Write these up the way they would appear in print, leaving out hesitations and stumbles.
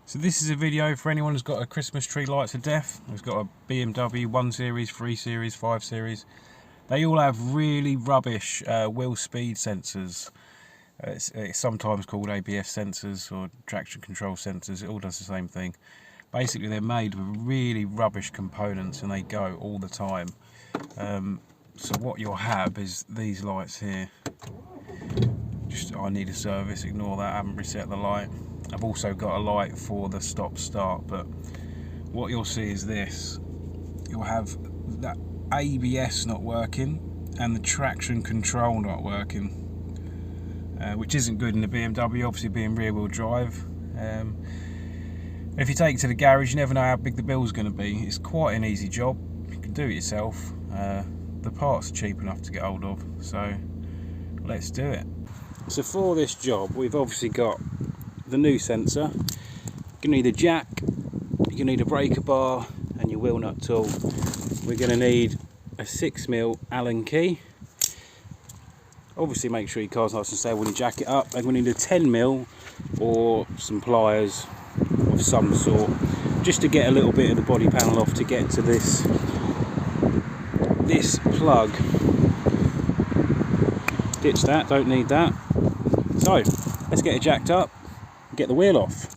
So this is a video for anyone who's got a Christmas tree lights of death. Who's got a BMW 1 Series, 3 Series, 5 Series. They all have really rubbish wheel speed sensors. It's sometimes called ABS sensors or traction control sensors. It all does the same thing. Basically they're made with really rubbish components and they go all the time. So what you'll have is these lights here. I need a service, ignore that, I haven't reset the light. I've also got a light for the stop start, but what you'll see is this. You'll have that ABS not working and the traction control not working, which isn't good in the BMW, obviously being rear wheel drive. If you take it to the garage, you never know how big the bill's going to be. It's quite an easy job, you can do it yourself. The parts are cheap enough to get hold of, so let's do it. So for this job we've obviously got the new sensor. You're going to need a jack, you're going to need a breaker bar and your wheel nut tool. We're going to need a 6mm Allen key. Obviously make sure your car's nice and stable when you jack it up. And we're going to need a 10mm or some pliers of some sort, just to get a little bit of the body panel off to get to this plug. Ditch that, don't need that. So let's get it jacked up and get the wheel off.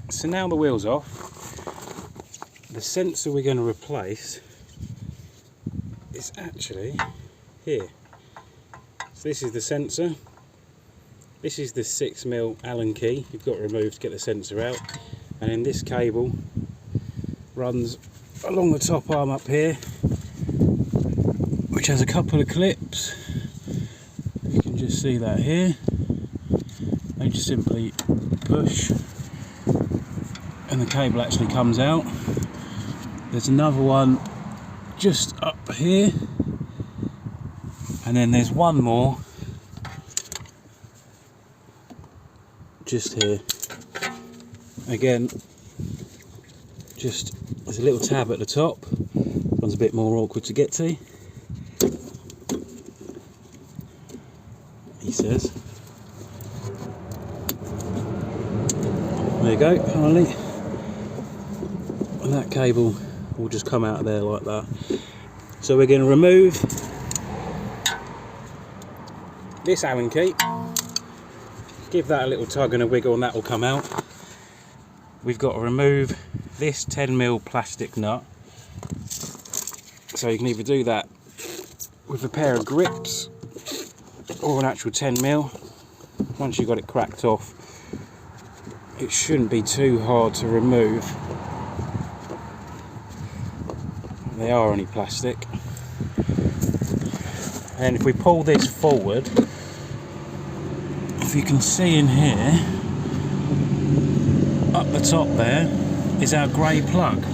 So now the wheel's off, the sensor we're going to replace is actually here. So this is the sensor, this is the 6mm Allen key you've got to remove to get the sensor out, and then this cable runs along the top arm up here, which has a couple of clips. You can just see that here. They just simply push and the cable actually comes out. There's another one just up here, and then there's one more just here. Again, just there's a little tab at the top. One's a bit more awkward to get to, he says. There you go, finally. And that cable will just come out of there like that. So we're going to remove this Allen key, give that a little tug and a wiggle and that will come out. We've got to remove this 10mm plastic nut. So you can either do that with a pair of grips or an actual 10mm. Once you've got it cracked off, it shouldn't be too hard to remove. They are only plastic. And if we pull this forward, if you can see in here, up the top there is our grey plug.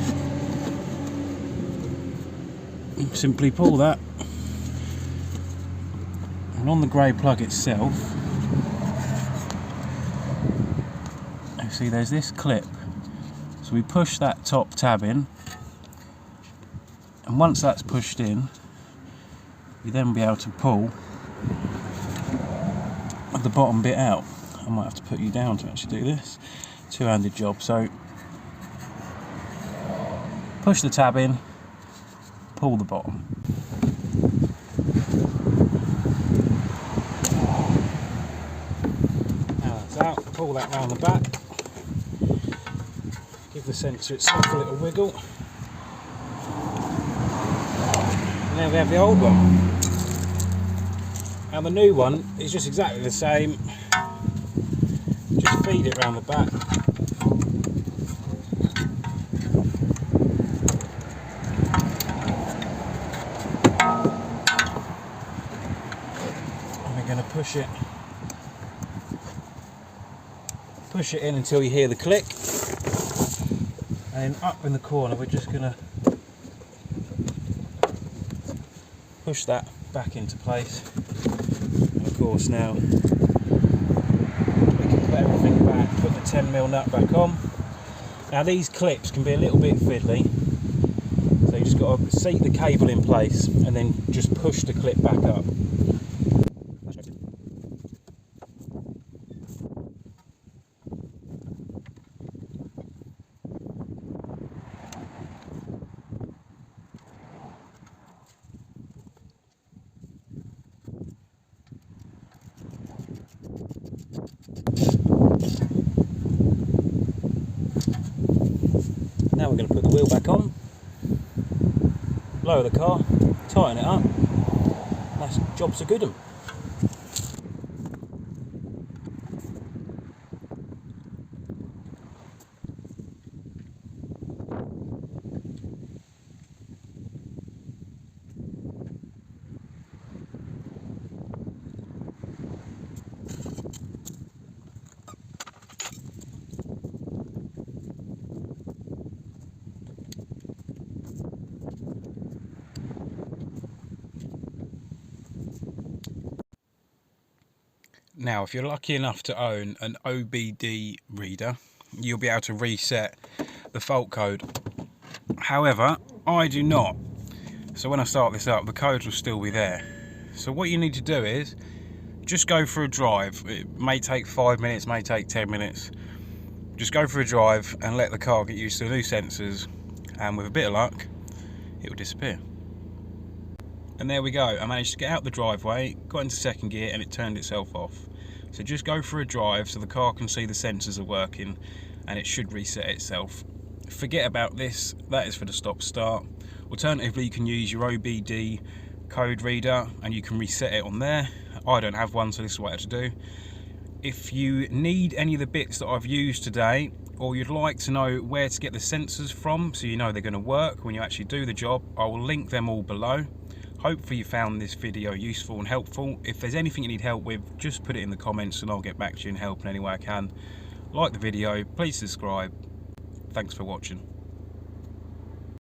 Simply pull that, and on the grey plug itself, you see there's this clip. So we push that top tab in, and once that's pushed in, you then be able to pull the bottom bit out. I might have to put you down to actually do this. Two-handed job. So push the tab in, pull the bottom. Now that's out, pull that round the back. Give the sensor itself a little wiggle. And then we have the old one. Now the new one is just exactly the same. Just feed it round the back. And we're going to push it push it in until you hear the click, and up in the corner we're just going to push that back into place. And of course now we can put everything back, put the 10mm nut back on. Now these clips can be a little bit fiddly, so you just got to seat the cable in place and then just push the clip back up. Now we're going to put the wheel back on, lower the car, tighten it up. That's job's a good one. Now, if you're lucky enough to own an OBD reader, you'll be able to reset the fault code. However, I do not. So when I start this up, the code will still be there. So what you need to do is just go for a drive. It may take 5 minutes, may take 10 minutes. Just go for a drive and let the car get used to the new sensors, and with a bit of luck, it will disappear. And there we go. I managed to get out the driveway, got into second gear, and it turned itself off. So just go for a drive so the car can see the sensors are working, and it should reset itself. Forget about this, that is for the stop start. Alternatively, you can use your OBD code reader and you can reset it on there. I don't have one, so this is what I have to do. If you need any of the bits that I've used today, or you'd like to know where to get the sensors from so you know they're going to work when you actually do the job, I will link them all below. Hopefully you found this video useful and helpful. If there's anything you need help with, just put it in the comments and I'll get back to you and help in any way I can. Like the video, please subscribe. Thanks for watching.